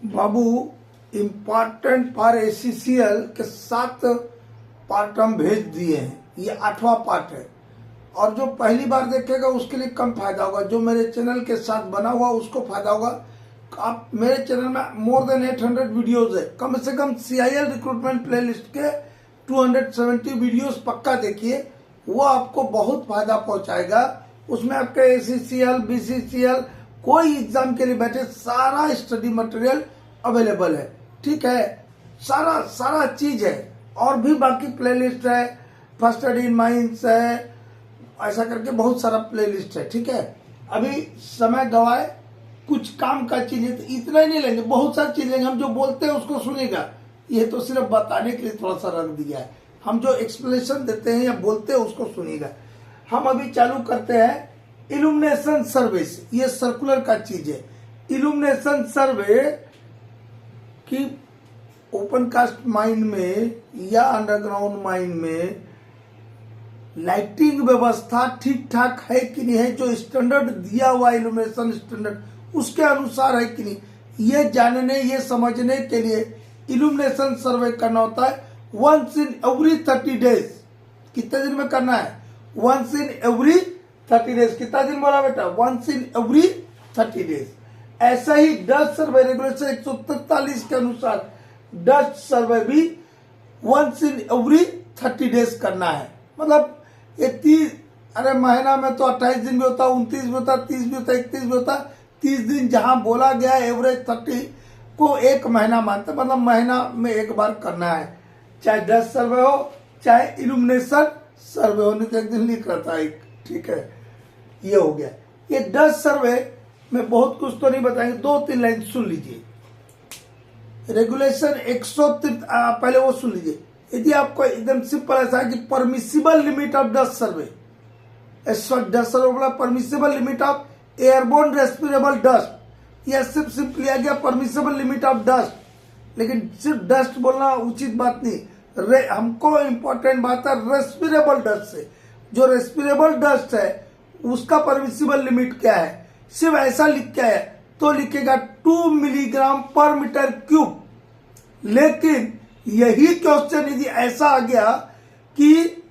Babu important for ACCL के 7 part हम भेज दिए हैं, ये 8वां पार्ट है। और जो पहली बार देखेगा उसके लिए कम फायदा होगा, जो मेरे चैनल के साथ बना हुआ उसको फायदा होगा। आप मेरे चैनल में मोर देन 800 वीडियोस है, कम से कम सीआईएल रिक्रूटमेंट प्लेलिस्ट के 270 वीडियोस पक्का देखिए, वो आपको बहुत फायदा पहुंचाएगा। उसमें आपके एसीसीएल बीसीसीएल कोई एग्जाम के लिए बैठे सारा स्टडी मटेरियल अवेलेबल है, ठीक है, सारा चीज है। और भी बाकी प्लेलिस्ट है, फर्स्ट स्टडी इन माइंस है, ऐसा करके बहुत सारा प्लेलिस्ट है, ठीक है। अभी समय गवाए, कुछ काम का चीज है तो इतना ही नहीं लेंगे, बहुत सारी चीज लेंगे। हम जो बोलते हैं उसको सुनेगा, ये तो सिर्फ बताने के लिए थोड़ा सा रख दिया है। हम जो एक्सप्लेनेशन देते हैं या बोलते हैं उसको सुनिएगा। हम अभी चालू करते हैं इल्यूमिनेशन सर्वे से, ये सर्कुलर का चीज है। इल्यूमिनेशन सर्वे की ओपन कास्ट माइन में या अंडरग्राउंड माइन में लाइटिंग व्यवस्था ठीक ठाक है कि नहीं है, जो स्टैंडर्ड दिया हुआ इल्यूमिनेशन स्टैंडर्ड उसके अनुसार है कि नहीं, ये जानने ये समझने के लिए इल्यूमिनेशन सर्वे करना होता है। Once in every 30 days. कितने दिन में करना है? Once in every 30 days. कितना दिन बोला बेटा? Once in every 30 days. ऐसा ही डस्ट सर्वे रेगुलेशन 143 के अनुसार डस्ट सर्वे भी वंस इन एवरी 30 डेज करना है। मतलब ये 30, अरे महीना में तो 28 दिन भी होता, 29 भी होता, 30 भी होता, 31 भी होता। 30 दिन जहां बोला गया एवरेज 30 को एक महीना मानते, मतलब महीना में एक बार करना है, चाहे डस्ट सर्वे हो चाहे इल्यूमिनेशन सर्वे हो। नहीं तो एक दिन लिख रहता है, ठीक है। ये हो गया। ये डस्ट सर्वे में बहुत कुछ तो नहीं बताएंगे, 2-3 लाइन सुन लीजिए। रेगुलेशन 103 पहले वो सुन लीजिए। यदि आपको एकदम सिंपल ऐसा है कि permissible limit of dust survey, dust survey बोला permissible limit of airborne respirable dust, यह सिर्फ लिया गया परमिसिबल लिमिट ऑफ डस्ट, लेकिन सिर्फ डस्ट बोलना उचित बात नहीं। हमको इम्पोर्टेंट बात है रेस्पिरेबल डस्ट से। जो रेस्पिरेबल डस्ट है उसका परमिसिबल लिमिट क्या है, सिर्फ ऐसा लिख के है तो लिखेगा 2 मिलीग्राम पर मीटर क्यूब। लेकिन यही क्वेश्चन यदि ऐसा आ गया कि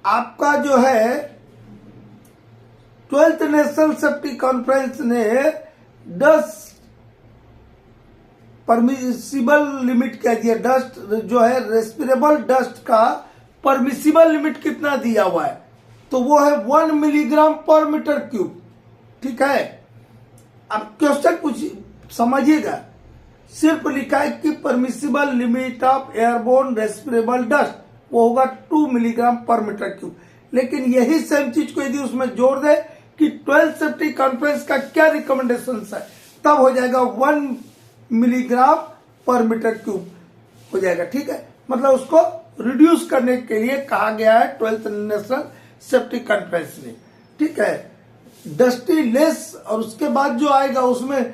आपका जो है 12th नेशनल सेफ्टी कॉन्फ्रेंस ने 10 परमिसिबल लिमिट कह दिया, डस्ट जो है रेस्पिरेबल डस्ट का परमिसिबल लिमिट कितना दिया हुआ है, तो वो है 1 मिलीग्राम पर मीटर क्यूब, ठीक है। अब क्वेश्चन कुछ समझिएगा, सिर्फ लिखा है कि permissible limit of airborne respirable dust वो होगा 2 मिलीग्राम पर मीटर क्यूब। लेकिन यही सेम चीज को यदि उसमें जोड़ दे कि 12th सेफ्टी कॉन्फ्रेंस का क्या रिकमेंडेशन है, तब हो जाएगा 1 मिलीग्राम पर मीटर क्यूब हो जाएगा, ठीक है। मतलब उसको रिड्यूस करने के लिए कहा गया है 12th नेशनल सेफ्टी कॉन्फ्रेंस ने, ठीक है। डस्टी लेस, और उसके बाद जो आएगा उसमें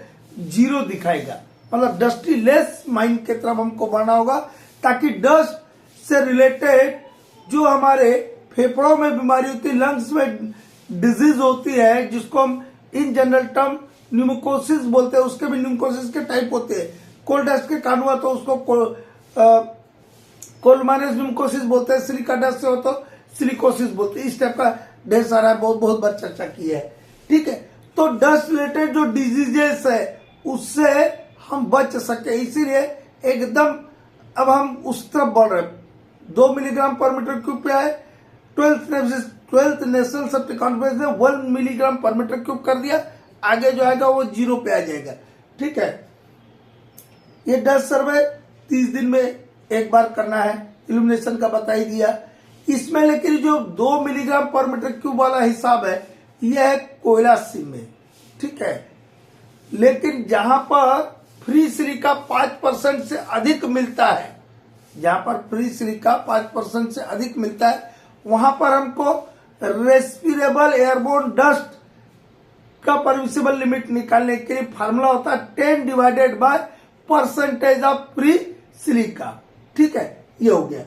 0 दिखाएगा, मतलब डस्टी लेस माइन की तरफ हमको बढ़ना होगा, ताकि डस्ट से रिलेटेड जो हमारे फेफड़ों में बीमारी होती है, लंग्स में डिजीज होती है, जिसको हम इन जनरल टर्म न्यूमोकोसिस बोलते हैं, उसके भी न्यूमोकोसिस के टाइप होते हैं। कोल्ड डस्ट के कारण हुआ तो उसको कोलमाइनस न्यूमोकोसिस बोलते हैं, सिलिका डस्ट से हो तो सिलिकोसिस बोलते हैं। इस टाइप का ढेर सारा बहुत बार चर्चा की है, ठीक है। तो डस्ट रिलेटेड जो डिजीजेस है उससे हम बच सके, इसीलिए एकदम अब हम उस तरफ बढ़ रहे। 2 मिलीग्राम पर मीटर क्यूब पे है, 12th नेशनल सेफ्टी कॉन्फ्रेंस ने 1 मिलीग्राम पर मीटर क्यूब कर दिया। आगे जो आएगा वो 0 पे आ जाएगा, ठीक है। ये डस्ट सर्वे 30 दिन में एक बार करना है, इल्यूमिनेशन का बता ही दिया इसमें। लेकिन जो 2 मिलीग्राम पर मीटर क्यूब वाला हिसाब है यह है कोयला सीम में, ठीक है। लेकिन जहां पर फ्री सिलिका 5% से अधिक मिलता है, जहां पर फ्री सिलिका 5% से अधिक मिलता है, वहां पर हमको रेस्पिरेबल एयरबोर्न डस्ट का परमिसिबल लिमिट निकालने के लिए फार्मूला होता है 10 divided by percentage of free silica, ठीक है। ये हो गया।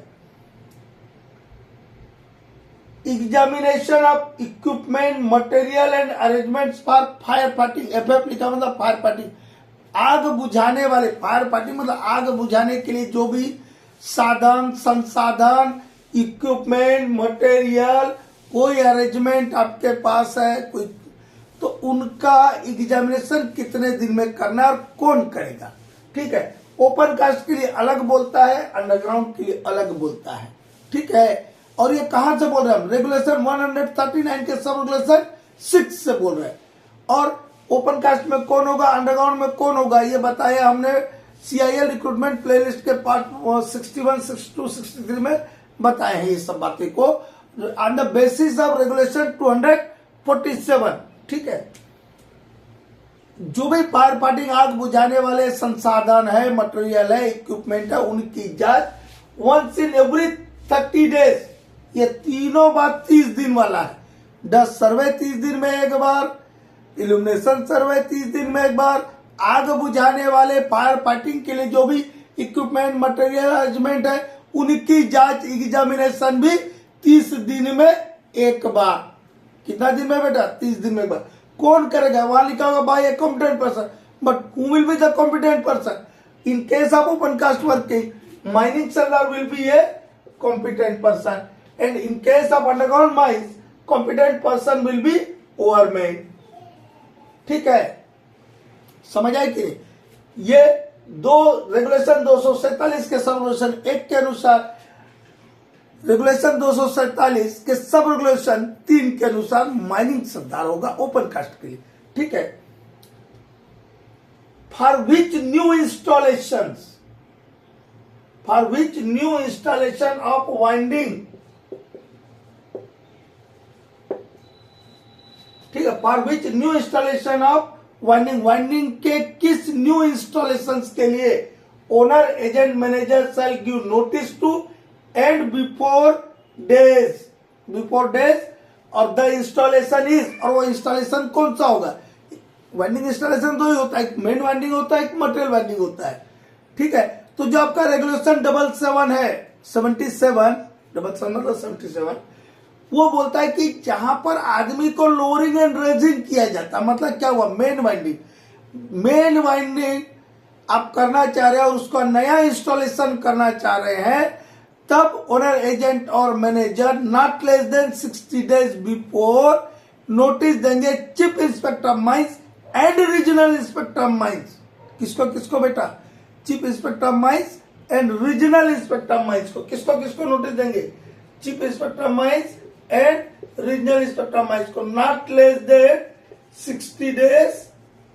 Examination of equipment material and arrangements for fire fighting, FF लिखा मतलब फायर फाइटिंग। आग बुझाने वाले, फायर फाइटिंग मतलब आग बुझाने के लिए जो भी साधन, संसाधन, इक्विपमेंट, मटेरियल, कोई अरेंजमेंट आपके पास है कोई, तो उनका एग्जामिनेशन कितने दिन में करना और कौन करेगा। ठीक है, ओपन कास्ट के लिए अलग बोलता है, अंडरग्राउंड के लिए अलग बोलता है। ठीक है, और ये कहां से बोल रहे हैं हम, रेगुलेशन 139 के सब रेगुलेशन 6 से बोल रहे हैं। और ओपन कास्ट में कौन होगा, अंडरग्राउंड में कौन होगा, ये बताया हमने CIL रिक्रूटमेंट प्लेलिस्ट के पार्ट 61, 62, 63 में बताए हैं ये सब बातें को, on the basis of regulation 247। ठीक है, जो भी फायर फाइटिंग आग बुझाने वाले संसाधन है, मटेरियल है, इक्विपमेंट है, उनकी जांच वंस इन एवरी 30 डेज, ये तीनों बात 30 दिन वाला है। डस्ट सर्वे 30 दिन में एक बार, इल्यूमिनेशन सर्वे 30 दिन में एक बार, आग बुझाने वाले फायर फाइटिंग के लिए जो भी इक्विपमेंट, मटेरियल, अरेंजमेंट है, उनकी जांच, एग्जामिनेशन भी 30 दिन में एक बार। कितना दिन में बेटा, 30 दिन में एक बार। कौन करेगा, वहां लिखा होगा by a competent person, but who will be the competent person in case of open cast working, mining sailor will be a competent person, and in case of underground mines competent person will be overman। ठीक है, समझ आए कि ये दो regulation 247 के sub regulation 1 के अनुसार, रेगुलेशन 247 के सब रेगुलेशन 3 के अनुसार माइनिंग सरदार होगा ओपन कास्ट के लिए। ठीक है, for which new installations, for which new installation of winding, ठीक है, for which new installation of winding, winding के किस न्यू इंस्टॉलेशंस के लिए owner, agent, manager shall give notice to and before days और द इंस्टॉलेशन इज, और वो installation कौन सा होगा। वाइंडिंग इंस्टॉलेशन दो ही होता है, एक मेन वाइंडिंग होता है, एक मटेरियल वाइंडिंग होता है। ठीक है, तो जो आपका रेगुलेशन 77 है, 77 मतलब 77, वो बोलता है कि जहां पर आदमी को लोअरिंग एंड रेजिंग किया जाता, मतलब क्या हुआ, मेन वाइंडिंग आप करना चाह रहे हो और उसका नया इंस्टॉलेशन करना चाह रहे हैं, तब ओनर, एजेंट और manager not less than 60 days before notice देंगे chief inspector mines and regional inspector mines. किसको बेटा, chief inspector mines and regional inspector mines को किसको नोटिस देंगे, chief inspector mines and regional inspector mines को not less than 60 days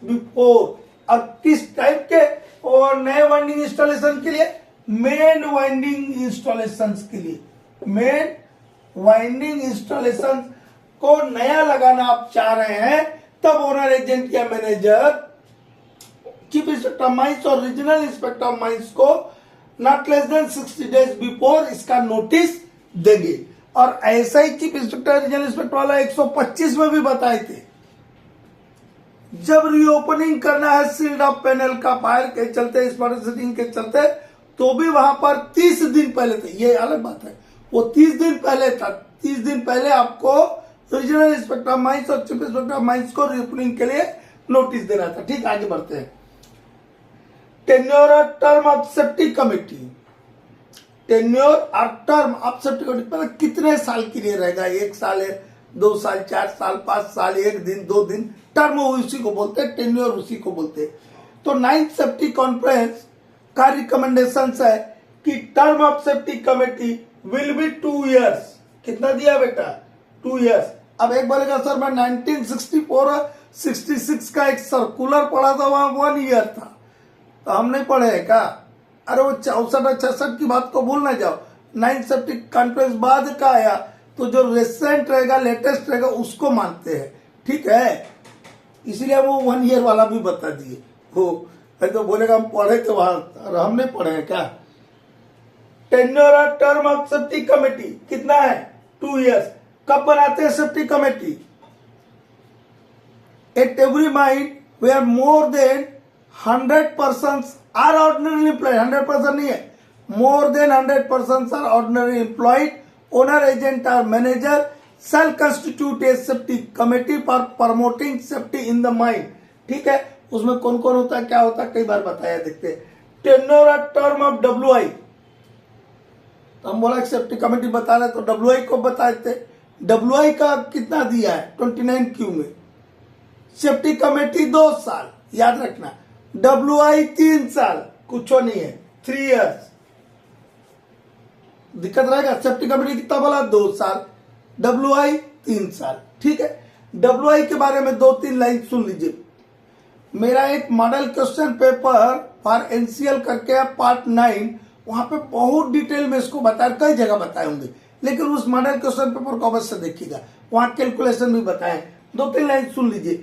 before. और किस type के, और नए वाइंडिंग इंस्टॉलेशन के लिए, मेन वाइंडिंग इंस्टॉलेशन के लिए, मेन वाइंडिंग इंस्टॉलेशन को नया लगाना आप चाह रहे हैं, तब ओनर, एजेंट या मैनेजर चीफ इंस्पेक्टर माइंस और रीजनल इंस्पेक्टर माइंस को not less than 60 days before इसका नोटिस देंगे। और ऐसा ही चीफ इंस्पेक्टर, रीजनल इंस्पेक्टर वाला 125 में भी बताए थे, जब रीओपनिंग करना है सील्ड ऑफ पैनल का फायर के चलते, स्पॉटिंग के चलते, तो भी वहां पर 30 दिन पहले थे, ये अलग बात है, वो 30 दिन पहले था, 30 दिन पहले आपको रीजनल इंस्पेक्टर माइंस और चीफ इंस्पेक्टर माइंस को रीओपनिंग के लिए नोटिस देना था। ठीक, आगे बढ़ते हैं। टेन्योर और term of safety committee, tenure और टर्म ऑफ सेफ्टी कमेटी मतलब कितने साल के लिए रहेगा, 1 साल है, 2 साल, 4 साल, 5 साल, 1 दिन, 2 दिन, टर्म उसी को बोलते हैं, टेन्योर उसी को बोलते हैं। तो 9th सेफ्टी कॉन्फ्रेंस का रिकमेंडेशन है कि term of safety committee will be 2 years। कितना दिया बेटा, 2 years। अब एक बोलेगा सर मैं 1964 और 66 का एक सर्कुलर पढ़ा था, वहां 1 year था, तो हम नहीं पढ़े हैं क्या। अरे वो 64 और 66 की बात को भूल ना जाओ, 9th सेफ्टी कॉन्फ्रेंस बाद का आया, तो जो रिसेंट रहेगा, लेटेस्ट रहेगा, उसको मानते हैं। ठीक है, इसीलिए वो 1 year वाला भी बता दिए हो, तो बोलेगा हम पढ़े थे वहां, और हम नहीं पढ़े हैं क्या। टेन्योर और टर्म ऑफ सेफ्टी कमेटी कितना है, 2 years। कब बनाते हैं safety committee, at every mine where more than 100 persons are ordinarily employed, 100% नहीं है, more than 100 persons are ordinarily employed, owner, agent or manager shall constitute a safety committee for promoting safety in the mine। ठीक है, उसमें कौन कौन होता है, क्या होता है, कई बार बताया। देखते हैं टेन्योर और टर्म ऑफ WI। तो हम बोला सेफ्टी कमेटी बता रहे तो WI को बताते। WI का कितना दिया है 29Q में, सेफ्टी कमेटी 2 साल, याद रखना। WI 3 साल, कुछ नहीं है, 3 इयर्स। दिक्कत रहेगा। सेफ्टी कमेटी कितना बोला, 2 साल, WI 3 साल। ठीक है, WI के बारे में 2-3 लाइन सुन लीजिए। मेरा एक model question paper for NCL करके है पार्ट 9, वहां पे बहुत डिटेल में इसको बताया, कई जगह बताए होंगे, लेकिन उस मॉडल क्वेश्चन पेपर को अवश्य देखिएगा, वहां कैलकुलेशन भी बताए। 2-3 लाइन सुन लीजिए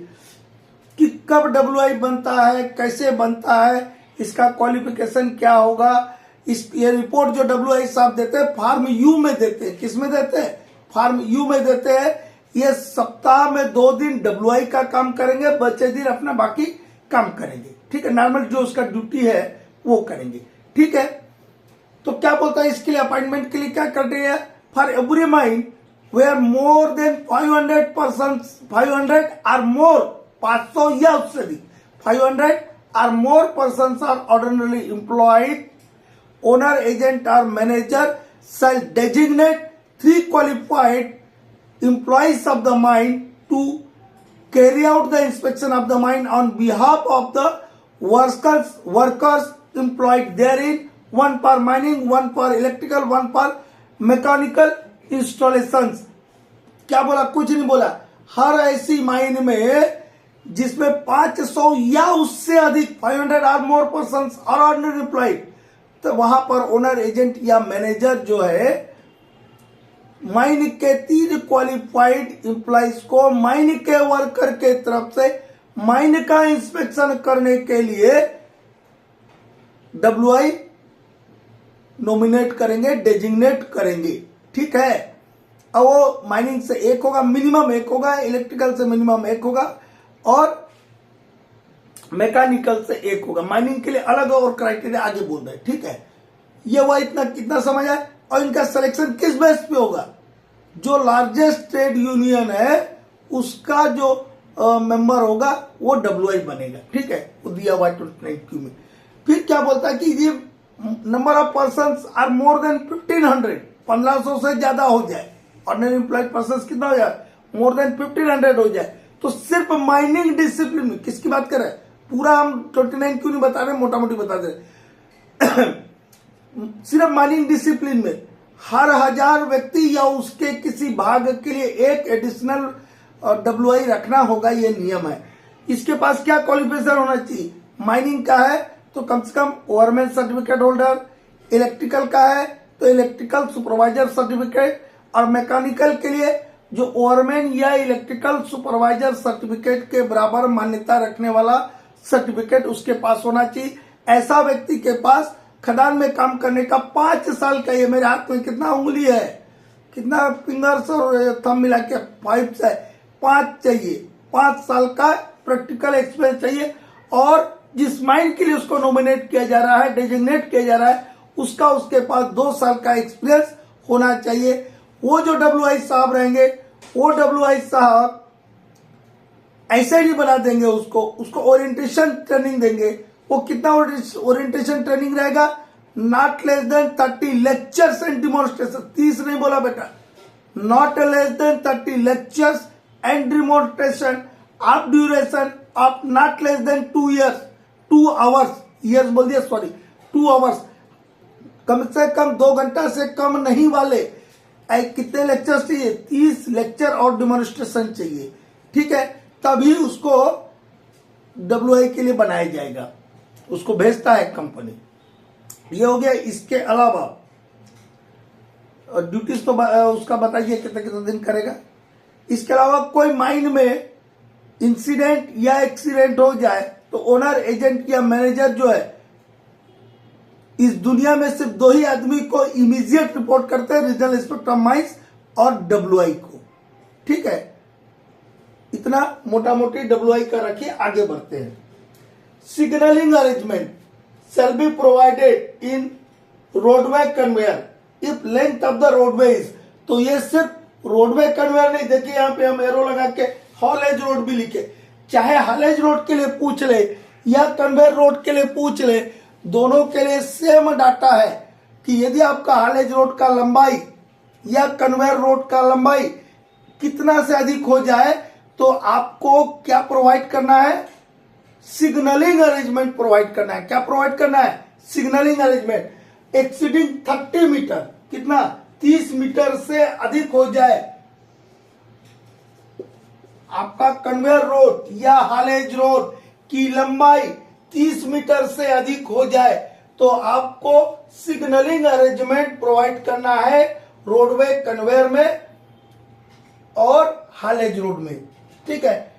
कि कब WI बनता है, कैसे बनता है, इसका क्वालिफिकेशन क्या होगा। ये रिपोर्ट जो WI साहब देते हैं फॉर्म U में देते हैं। किस में देते हैं, फॉर्म U में देते हैं। ये सप्ताह में 2 दिन WI का काम करेंगे, बचे दिन अपना बाकी काम करेंगे। ठीक है, नॉर्मल जो उसका ड्यूटी है वो करेंगे। ठीक है, तो क्या बोलता है इसके लिए, अपॉइंटमेंट के लिए क्या करते हैं, for every mine where more than 500 or more, 500 या उससे अधिक, 500 or more person are ordinarily employed, owner, agent और manager shall designate 3 qualified employees of the mine to carry out the inspection of the mine on behalf of the workers employed therein, 1 for mining, 1 for electrical, 1 for mechanical installations। क्या बोला, कुछ नहीं बोला। हर ऐसी mine में जिसमें 500 या उससे अधिक, 500 और मोर पर्सन और ऑर्डिनरी एम्प्लॉयड, तो वहां पर ओनर, एजेंट या मैनेजर जो है माइन के 3 क्वालिफाइड एम्प्लॉइज को माइन के वर्कर के तरफ से माइन का इंस्पेक्शन करने के लिए WI नॉमिनेट करेंगे, डेजिग्नेट करेंगे। ठीक है, अब वो माइनिंग से 1 होगा, मिनिमम 1 होगा, इलेक्ट्रिकल से मिनिमम 1 होगा और मैकेनिकल से 1 होगा। माइनिंग के लिए अलग और क्राइटेरिया आगे बोल रहे हैं। ठीक है, ये वह इतना कितना समझ है। और इनका सिलेक्शन किस बेस पे होगा, जो लार्जेस्ट ट्रेड यूनियन है उसका जो मेंबर होगा वो WI बनेगा। ठीक है, वो दिया हुआ 29Q में। फिर क्या बोलता है कि ये number of person are more than 1500, 1500 से ज्यादा हो जाए, ऑर्डिनरी एम्प्लॉयड पर्सन कितना हो जाए, मोर देन 1500 हो जाए, तो सिर्फ माइनिंग डिसिप्लिन में, किसकी बात कर रहे हैं, पूरा हम 29Q नहीं बता रहे, मोटा मोटी बता दे सिर्फ माइनिंग डिसिप्लिन में हर 1000 व्यक्ति या उसके किसी भाग के लिए 1 एडिशनल WI रखना होगा, ये नियम है। इसके पास क्या क्वालिफिकेशन होना चाहिए, माइनिंग का है तो कम से कम ओवरमैन सर्टिफिकेट होल्डर, इलेक्ट्रिकल का है तो इलेक्ट्रिकल सुपरवाइजर सर्टिफिकेट, और मैकेनिकल के लिए जो ओवरमैन या इलेक्ट्रिकल सुपरवाइजर सर्टिफिकेट के बराबर मान्यता रखने वाला सर्टिफिकेट उसके पास होना चाहिए। ऐसा व्यक्ति के पास खदान में काम करने का 5 साल का, ये मेरे हाथ में कितना उंगली है, कितना फिंगर्स और थंब मिला के 5 से 5 चाहिए, 5 साल का प्रैक्टिकल एक्सपीरियंस चाहिए। और जिस माइन के लिए उसको नॉमिनेट किया जा रहा है, डेजिग्नेट किया जा रहा है, उसका उसके पास 2 साल का एक्सपीरियंस होना चाहिए। वो जो WI साहब रहेंगे, वो WI साहब ऐसे नहीं बना देंगे उसको ओरिएंटेशन ट्रेनिंग देंगे। वो कितना ओरिएंटेशन ट्रेनिंग रहेगा, not less then 30 lectures and demonstration, 30 नहीं बोला बेटा, not less then 30 lectures and demonstration of duration of not less then 2 years, 2 hours, years बोल दिया, सॉरी 2 hours, कम से कम 2 घंटा से कम नहीं वाले। कितने लेक्चर चाहिए, 30 लेक्चर और डिमॉन्स्ट्रेशन चाहिए। ठीक है, तभी उसको WI के लिए बनाया जाएगा, उसको भेजता है कंपनी। ये हो गया। इसके अलावा ड्यूटीज तो उसका बताइए कितने कितने दिन करेगा। इसके अलावा कोई माइन में इंसिडेंट या एक्सीडेंट हो जाए तो ओनर, एजेंट या मैनेजर जो है इस दुनिया में सिर्फ 2 ही आदमी को इमीडिएट रिपोर्ट करते हैं, रीजनल इंस्पेक्टर ऑफ माइंस और WI को। ठीक है, इतना मोटा मोटी WI का रखिए, आगे बढ़ते हैं। Signalling arrangement shall be provided in roadway conveyor if length of the roadway is, तो ये सिर्फ रोडवे कन्वेयर नहीं, देखिए यहाँ पे हम एरो लगा के हॉलेज रोड भी लिखे, चाहे हालेज रोड के लिए पूछ ले या कन्वेयर रोड के लिए पूछ ले, दोनों के लिए सेम डाटा है कि यदि आपका हालेज रोड का लंबाई या कन्वेयर रोड का लंबाई कितना से अधिक हो जाए तो आपको क्या प्रोवाइड करना है, सिग्नलिंग अरेंजमेंट प्रोवाइड करना है। क्या प्रोवाइड करना है, सिग्नलिंग अरेंजमेंट। एक्सीडिंग 30 मीटर, कितना, 30 मीटर से अधिक हो जाए आपका कन्वेयर रोड या हालेज रोड की लंबाई 30 मीटर से अधिक हो जाए तो आपको सिग्नलिंग अरेंजमेंट प्रोवाइड करना है रोडवे कन्वेयर में और हालेज रोड में। ठीक है,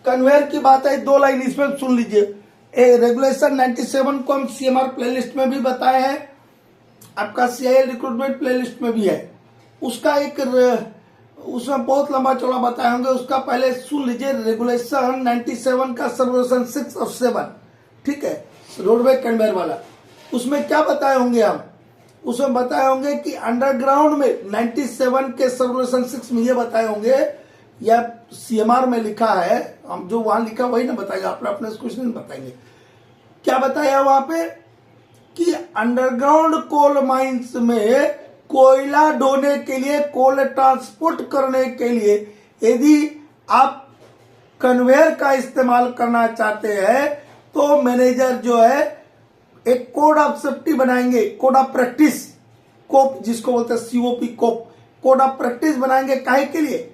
कन्वेयर की बात है, 2 लाइन इसमें सुन लीजिए। रेगुलेशन 97 को हम सीएमआर प्लेलिस्ट में भी बताए हैं, आपका सीआईएल रिक्रूटमेंट प्लेलिस्ट में भी है। उसका एक उसमें बहुत लंबा चौड़ा बताए होंगे, उसका पहले सुन लीजिए। रेगुलेशन 97 का सर्वलेशन 6 और 7, ठीक है, रोडवे कन्वेयर वाला, उसमें क्या बताए होंगे हम, उसमें बताए होंगे कि अंडरग्राउंड में 97 के सर्वलेशन 6 में ये बताए होंगे, या सीएमआर में लिखा है, हम जो वहां लिखा वही ना बताएगा, अपने क्वेश्चन बताएंगे। क्या बताया वहां पे कि अंडरग्राउंड कोल माइंस में कोयला ढोने के लिए, कोल ट्रांसपोर्ट करने के लिए यदि आप कन्वेयर का इस्तेमाल करना चाहते हैं तो मैनेजर जो है एक कोड ऑफ सेफ्टी बनाएंगे, कोड ऑफ प्रैक्टिस, कोप जिसको बोलते हैं सीओपी, कोड ऑफ प्रैक्टिस बनाएंगे। काहे के लिए,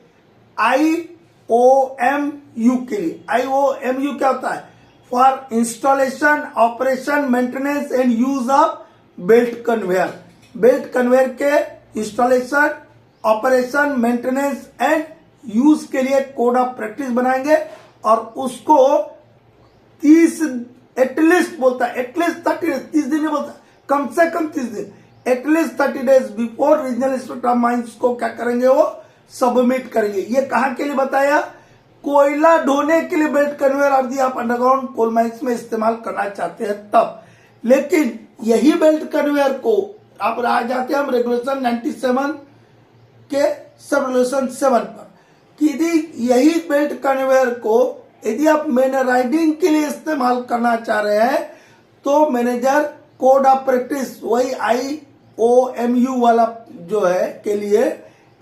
IOMU के लिए। IOMU क्या होता है, for installation, operation, maintenance and use of belt conveyor. Belt conveyor के installation, operation, maintenance and use के लिए कोड ऑफ प्रैक्टिस बनाएंगे और उसको 30 एटलीस्ट बोलता है, एटलीस्ट 30 दिन नहीं बोलता, कम से कम 30 दिन, at least 30 days before regional inspector of mines को क्या करेंगे, वो सबमिट करेंगे। ये कहां के लिए बताया, कोयला ढोने के लिए बेल्ट कन्वेयर यदि आप अंडरग्राउंड कोल माइंस में इस्तेमाल करना चाहते हैं तब। लेकिन यही बेल्ट कन्वेयर को आप आ जाते हैं हम रेगुलेशन 97 के सब रेगुलेशन 7 पर, कि यदि यही बेल्ट कन्वेयर को यदि आप मेन राइडिंग के लिए इस्तेमाल करना चाह रहे हैं तो मैनेजर कोड ऑफ प्रैक्टिस, वही IOMU वाला जो है के लिए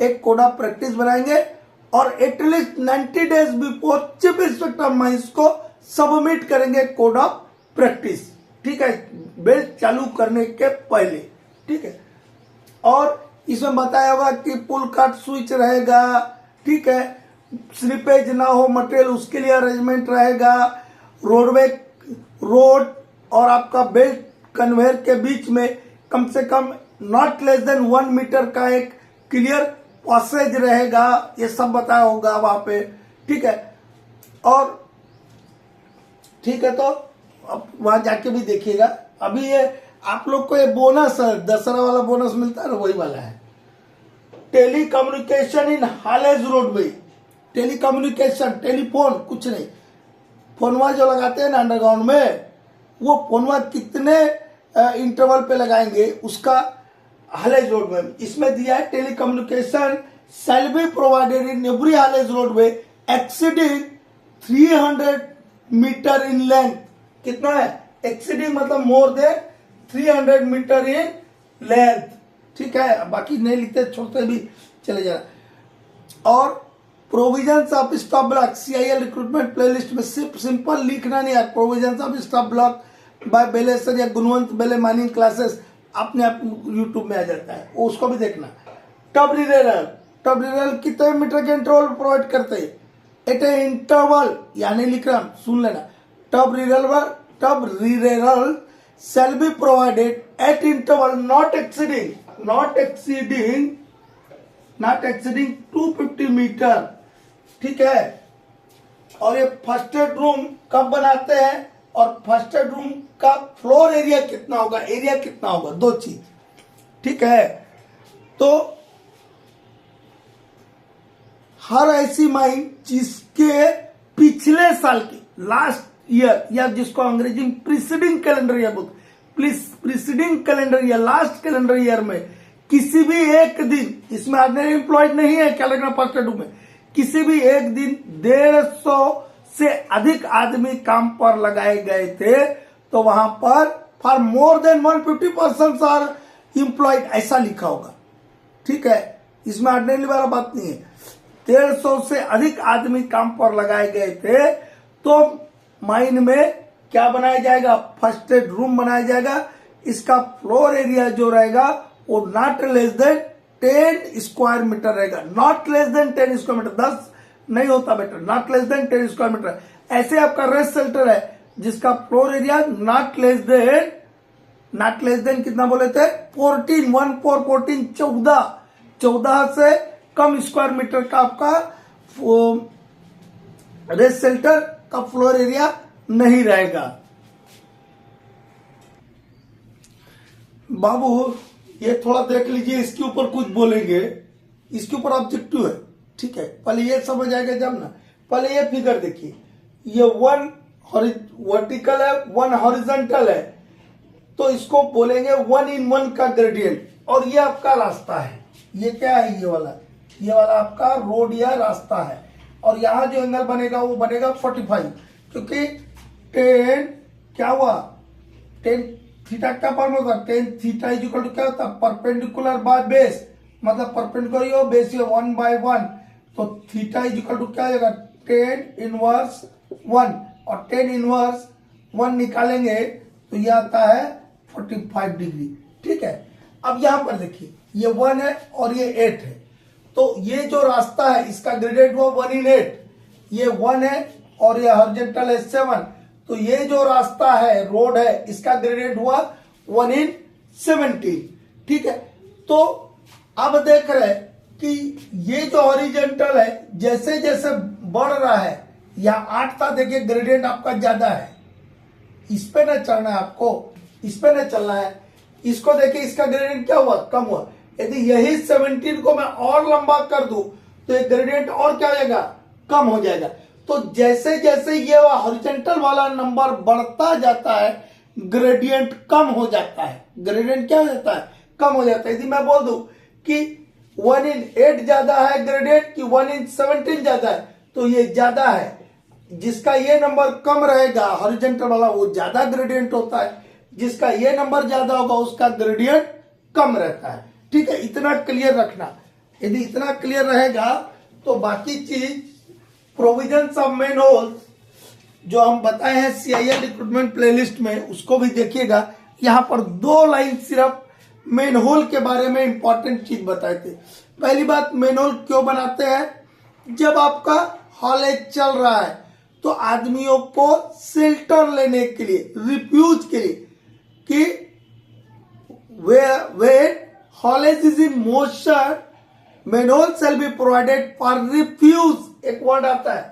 एक कोड ऑफ प्रैक्टिस बनाएंगे और at least 90 days before chief inspector of mines को सबमिट करेंगे कोड ऑफ प्रैक्टिस। ठीक है, बेल्ट चालू करने के पहले। ठीक है, और इसमें बताया होगा कि पुल कट स्विच रहेगा, ठीक है, स्लिपेज ना हो मटेरियल उसके लिए अरेंजमेंट रहेगा, रोडवे रोड और आपका बेल्ट कन्वेयर के बीच में कम से कम नॉट लेस देन 1 मीटर का एक क्लियर पैसेज रहेगा, ये सब बताया होगा वहां पे। ठीक है, और ठीक है, तो अब वहां जाके भी देखिएगा। अभी ये आप लोग को ये बोनस है, दशहरा वाला बोनस मिलता है ना, वही वाला है। Telecommunication in haulage roadway, telecommunication, telephone, कुछ नहीं, फोनवा जो लगाते हैं ना अंडरग्राउंड में, वो फोनवा कितने इंटरवल पे लगाएंगे उसका हालेज रोड में इसमें दिया है। Telecommunication shall be provided in every haulage roadway exceeding 300 metre in length. कितना है, एक्सीडिंग मतलब more than 300 metre in length. ठीक है, बाकी नहीं लिखते, छोड़ते भी चले जाना। और provisions of stop block, CIL recruitment playlist में सिर्फ सिंपल लिखना नहीं है, provisions of stop block bye बेले सर या गुणवंत बेले माइनिंग क्लासेस अपने आप यूट्यूब में आ जाता है, उसको भी देखना। टब रिरेरल, टब रिरेरल कितने मीटर के इंटरवल प्रोवाइड करते हैं, एट ए इंटरवल, यानी लिख रहा हूं, सुन लेना, tub rerailer shall be provided at interval not exceeding 250 metre. ठीक है, और ये फर्स्ट एड रूम कब बनाते हैं और फर्स्ट एड रूम का फ्लोर एरिया कितना होगा, एरिया कितना होगा, 2 चीज। ठीक है, तो हर ऐसी माइन जिसके पिछले साल की लास्ट ईयर, या जिसको अंग्रेजी में प्रीसीडिंग कैलेंडर ईयर बोलते, preceding calendar year, last calendar year में किसी भी एक दिन, इसमें ऑर्डिनरी एम्प्लॉयड नहीं है कैलेंडर फर्स्ट शेड्यूल में, किसी भी एक दिन 150 से अधिक आदमी काम पर लगाए गए थे तो वहां पर for more than 150 person are employed ऐसा लिखा होगा। ठीक है, इसमें ऑर्डिनरी वाला बात नहीं है। 150 से अधिक आदमी काम पर लगाए गए थे तो माइन में क्या बनाया जाएगा, फर्स्ट एड रूम बनाया जाएगा। इसका फ्लोर एरिया जो रहेगा वो not less than 10 square metre रहेगा, not less than 10 square metre, 10 नहीं होता बेटा, not less than 10 square metre. ऐसे आपका रेस्ट शेल्टर है जिसका floor area not less than कितना बोले थे, 14 से कम स्क्वायर मीटर का आपका रेस्ट शेल्टर का फ्लोर एरिया नहीं रहेगा। बाबू ये थोड़ा देख लीजिए, इसके ऊपर कुछ बोलेंगे, इसके ऊपर ऑब्जेक्टिव है। ठीक है, पहले ये समझ आएगा जब ना, पहले ये फिगर देखिए, ये 1 वर्टिकल है 1 हॉरिजॉन्टल है, तो इसको बोलेंगे 1 in 1 का ग्रेडियंट। और ये आपका रास्ता है, ये क्या है, ये वाला आपका रोड या रास्ता है। और यहां जो एंगल बनेगा वो बनेगा 45, क्योंकि 10 क्या हुआ, 10 थीटा क्या फॉर्म होगा, 10 थीटा इज इक्वल टू क्या होता है, परपेंडिकुलर बाय बेस, मतलब परपेंडिकुलर हो बेस 1/1, तो थीटा इज इक्वल टू क्या हो जाएगा 10 इनवर्स 1, और 10 इनवर्स 1 निकालेंगे तो ये आता है 45 डिग्री। ठीक है, अब यहां पर देखिए ये 1 है और ये 8 है, तो ये जो रास्ता है इसका ग्रेडियंट हुआ 1 in 8, ये 1 है और ये हॉरिजॉन्टल है 7, तो ये जो रास्ता है रोड है इसका ग्रेडियंट हुआ 1 in 17। ठीक है, तो अब देख रहे हैं कि ये जो हॉरिजॉन्टल है जैसे जैसे बढ़ रहा है, यहाँ 8 था, देखिए ग्रेडियंट आपका ज्यादा है, इस पे न चलना है आपको, इस पे न चलना है, इसको देखिए इसका ग्रेडियंट क्या हुआ, कम हुआ। यदि यही 17 को मैं और लंबा कर दूं तो ये ग्रेडियंट और क्या हो जाएगा, कम हो जाएगा। तो जैसे जैसे ये हॉरिजॉन्टल वाला नंबर बढ़ता जाता है ग्रेडियंट कम हो जाता है, ग्रेडियंट क्या हो जाता है, कम हो जाता है। यदि मैं बोल दूं कि 1 in 8 ज्यादा है ग्रेडियंट कि 1 in 17 ज्यादा है, तो ये ज्यादा है, जिसका ये नंबर कम रहेगा हॉरिजॉन्टल वाला वो ज्यादा ग्रेडियंट होता है, जिसका ये नंबर ज्यादा होगा उसका ग्रेडियंट कम रहता है। ठीक है, इतना क्लियर रखना। यदि इतना क्लियर रहेगा तो बाकी चीज प्रोविजंस ऑफ मेन होल्स जो हम बताए हैं CIL रिक्रूटमेंट प्लेलिस्ट में, उसको भी देखिएगा। यहां पर 2 लाइन सिर्फ मेन होल के बारे में इंपॉर्टेंट चीज बताए थे। पहली बात, मेन होल क्यों बनाते हैं, जब आपका हॉलेज चल रहा है तो आदमियों को शेल्टर लेने के लिए, रिफ्यूज के लिए, कि when haulage is in motion manhole shall be provided for refuge, एक वर्ड आता है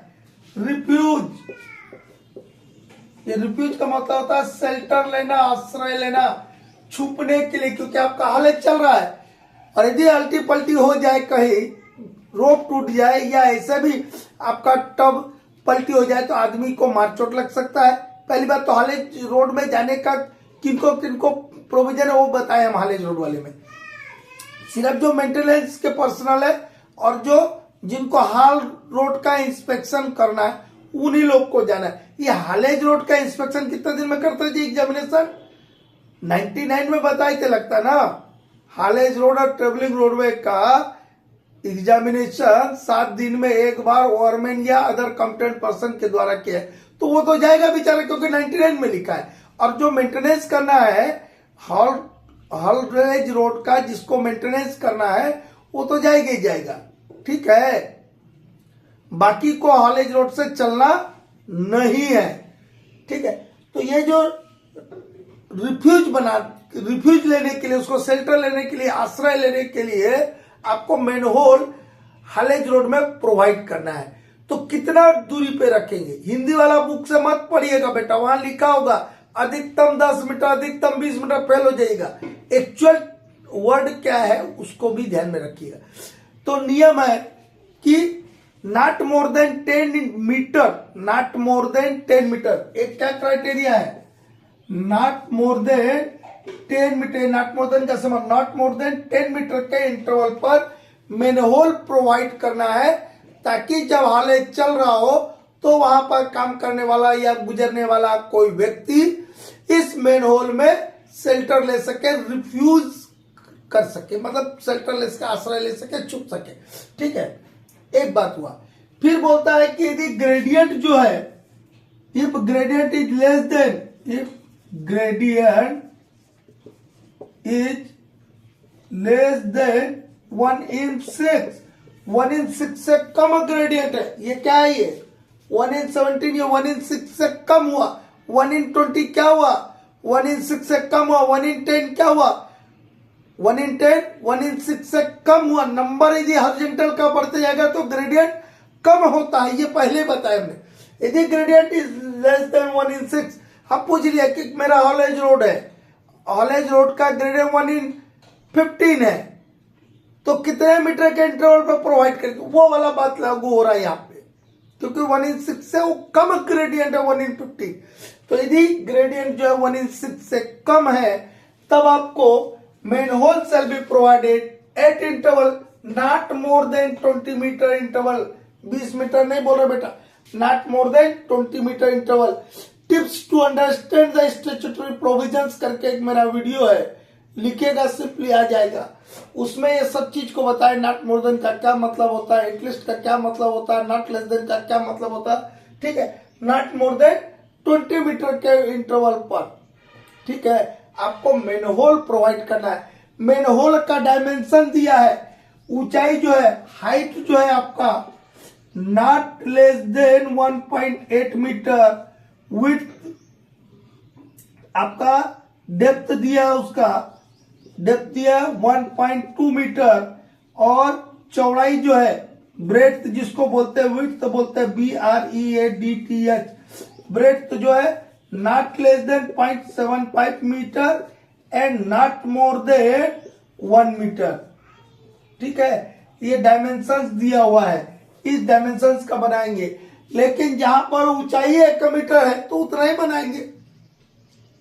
रिफ्यूज। ये रिफ्यूज का मतलब होता है शेल्टर लेना, आश्रय लेना, छुपने के लिए, क्योंकि आपका हालत चल रहा है और यदि अल्टी पल्टी हो जाए, कहीं रोप टूट जाए या ऐसे भी आपका टब पलटी हो जाए तो आदमी को मार चोट लग सकता है। पहली बात तो हालेज रोड में जाने का किनको किनको प्रोविजन है वो बताए हम हालेज रोड वाले में। सिर्फ जो मेंटेनेंस के पर्सनल है और जो जिनको हाल रोड का इंस्पेक्शन करना है उन्हीं लोग को जाना है। ये हालेज रोड का इंस्पेक्शन कितने दिन में करते जी एग्जामिनेशन, 99 में बताए थे लगता ना। हालेज रोड और ट्रेवलिंग रोडवे का एग्जामिनेशन 7 दिन में एक बार ओवरमैन या अदर कॉम्पिटेंट पर्सन के द्वारा किया है, तो वो तो जाएगा बेचारा क्योंकि 99 में लिखा है। और जो मेंटेनेंस करना है हालेज रोड का, जिसको मेंटेनेंस करना है वो तो जाएगा ही जाएगा, ठीक है। बाकी को हालेज रोड से चलना नहीं है, ठीक है। तो ये जो रिफ्यूज लेने के लिए, उसको शेल्टर लेने के लिए, आश्रय लेने के लिए आपको मेनहोल हालेज रोड में प्रोवाइड करना है। तो कितना दूरी पे रखेंगे, हिंदी वाला बुक से मत पढ़िएगा बेटा, वहां लिखा होगा अधिकतम 10 मीटर, अधिकतम 20 मीटर, फेल हो जाएगा। एक्चुअल वर्ड क्या है उसको भी ध्यान में रखिएगा। तो नियम है कि not more than 10 metre, not more than 10 metre. एक क्या क्राइटेरिया है, not more than 10 metre, not more than का समझ, नॉट मोर देन 10 मीटर के इंटरवल पर मैनहोल प्रोवाइड करना है, ताकि जब हाले चल रहा हो तो वहां पर काम करने वाला या गुजरने वाला कोई व्यक्ति इस मैनहोल में शेल्टर ले सके, रिफ्यूज कर सके, मतलब शेल्टर ले सके, आश्रय ले सके, छुप सके। ठीक है, एक बात हुआ। फिर बोलता है कि यदि ग्रेडियंट जो है, if gradient is less than, if gradient is less than 1/6, 1/6 से कम ग्रेडियंट है, ये क्या है, ये 1/17, ये 1/6 से कम हुआ। 1/20 क्या हुआ, 1/6 से कम हुआ। 1/10 क्या हुआ, 1/10 1/6 से कम हुआ। नंबर यदि हॉरिजॉन्टल का बढ़ते जाएगा तो ग्रेडियंट कम होता है, ये पहले बताया हमने। यदि ग्रेडियंट इज लेस देन 1/6, हम पूछ लिया कि मेरा हॉलेज रोड है, हॉलेज रोड का ग्रेडियंट 1/15 है, तो कितने मीटर के इंटरवल पर प्रोवाइड करेंगे, वो वाला बात लागू हो रहा है यहाँ पे, क्योंकि 1/6 से वो कम ग्रेडियंट है 1/15। तो यदि ग्रेडियंट जो है 1/6 से कम है, तब आपको manhole shall be provided at interval not more than 20 metre interval, 20 metre नहीं बोल रहे बेटा, not more than 20 metre interval. Tips to understand the statutory provisions करके एक मेरा वीडियो है, लिखिएगा, सिंपली आ जाएगा, उसमें ये सब चीज को बताए। नॉट मोर देन का क्या मतलब होता है, एटलीस्ट का क्या मतलब होता है, नॉट लेस देन का क्या मतलब होता है। ठीक है, नॉट मोर देन 20 मीटर के इंटरवल पर, ठीक है, आपको मैनहोल प्रोवाइड करना है। मैनहोल का डायमेंशन दिया है, ऊंचाई जो है, हाइट जो है आपका not less than 1.8 metre, width आपका डेप्थ दिया है, उसका डेप्थ दिया 1.2 मीटर, और चौड़ाई जो है, ब्रेड्थ जिसको बोलते हैं, विड्थ बोलते हैं BREADTH, ब्रेड्थ जो है not less than 0.75 metre and not more than 1 metre. ठीक है, ये डायमेंशंस दिया हुआ है, इस डायमेंशंस का बनाएंगे, लेकिन जहां पर ऊंचाई 1 मीटर है तो उतना ही बनाएंगे।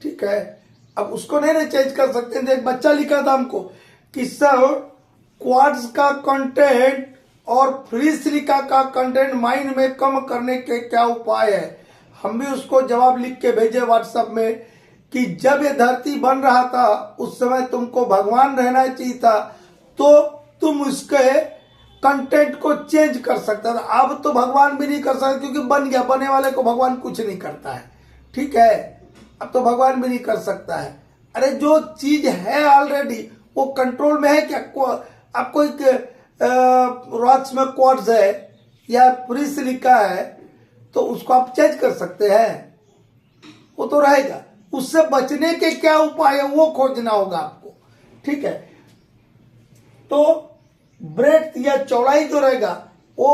ठीक है, अब उसको नहीं ना चेंज कर सकते। एक बच्चा लिखा था हमको कि सर क्वार्ट्ज का कंटेंट और फ्री सिलिका का कंटेंट माइन में कम करने के क्या उपाय है। हम भी उसको जवाब लिख के भेजे व्हाट्सएप में कि जब ये धरती बन रहा था उस समय तुमको भगवान रहना चाहिए था, तो तुम उसके कंटेंट को चेंज कर सकता था। अब तो भगवान भी नहीं कर सकता, क्योंकि बन गया, बने वाले को भगवान कुछ नहीं करता है। ठीक है, अब तो भगवान भी नहीं कर सकता है। अरे जो चीज है ऑलरेडी वो कंट्रोल में है क्या? आपको एक रॉक्स में क्वार्ट्ज है या फ्री सिलिका है तो उसको आप चेंज कर सकते हैं, वो तो रहेगा। उससे बचने के क्या उपाय है वो खोजना होगा आपको। ठीक है, तो ब्रेड्थ या चौड़ाई जो रहेगा वो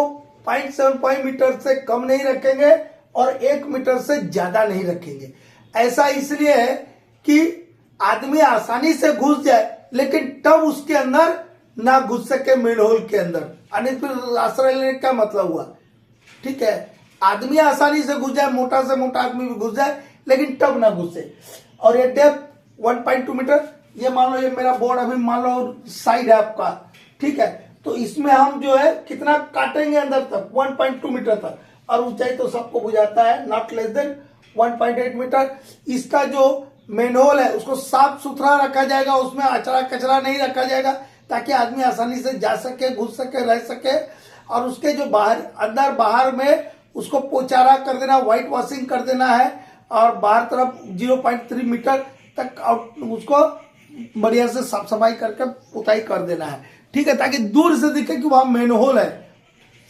0.75 मीटर से कम नहीं रखेंगे और 1 मीटर से ज्यादा नहीं रखेंगे। ऐसा इसलिए है कि आदमी आसानी से घुस जाए, लेकिन तब उसके अंदर ना घुस सके मैनहोल के अंदर। फिर आश्रय लेने का मतलब हुआ। ठीक है, आदमी आसानी से घुस जाए, मोटा से मोटा आदमी भी घुस जाए, लेकिन तब ना घुसे। और ये डेप्थ 1.2 मीटर, ये मान लो ये मेरा बोर्ड अभी मान लो साइड है आपका। ठीक है, तो इसमें हम जो है कितना काटेंगे अंदर तक, 1.2 मीटर तक, और ऊंचाई तो सबको बुझाता है नॉट लेस देन 1.8 मीटर। इसका जो मैनहोल है उसको साफ सुथरा रखा जाएगा, उसमें अचरा कचरा नहीं रखा जाएगा, ताकि आदमी आसानी से जा सके, घुस सके, रह सके। और उसके जो बाहर अंदर बाहर में उसको पोचारा कर देना, व्हाइट वॉशिंग कर देना है, और बाहर तरफ 0.3 मीटर तक उसको बढ़िया से साफ सफाई करके पुताई कर देना है। ठीक है, ताकि दूर से दिखे कि वहां मैनहोल है।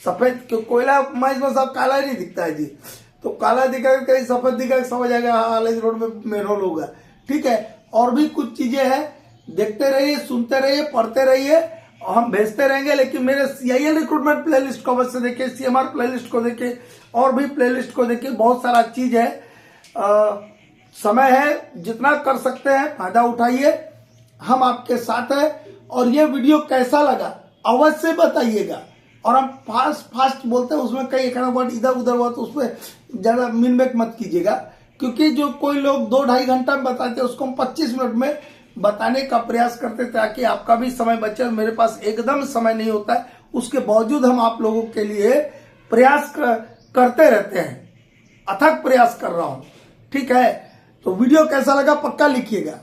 सफेद कोयला में सब काला ही नहीं दिखता है जी, तो काला दिखा कहीं सफेद दिखा समझ आएगा हाँ हालेज रोड में मैनहोल होगा। ठीक है, और भी कुछ चीजें हैं, देखते रहिए, सुनते रहिए, पढ़ते रहिए, हम भेजते रहेंगे। लेकिन मेरे CIL रिक्रूटमेंट प्लेलिस्ट को अवश्य देखिए, CMR प्लेलिस्ट को देखिए, और भी प्लेलिस्ट को देखिए, बहुत सारा चीज है। समय है, जितना कर सकते हैं फायदा उठाइए, हम आपके साथ हैं। और ये वीडियो कैसा लगा अवश्य बताइएगा। और हम फास्ट बोलते हैं, उसमें कई एक वर्ड इधर उधर हुआ तो उसमें ज्यादा मिनमेक मत कीजिएगा, क्योंकि जो कोई लोग 2-2.5 घंटा में बताते हैं उसको हम 25 मिनट में बताने का प्रयास करते ताकि आपका भी समय बचे। मेरे पास एकदम समय नहीं होता है, उसके बावजूद हम आप लोगों के लिए प्रयास करते रहते हैं, अथक प्रयास कर रहा हूं। ठीक है, तो वीडियो कैसा लगा पक्का लिखिएगा।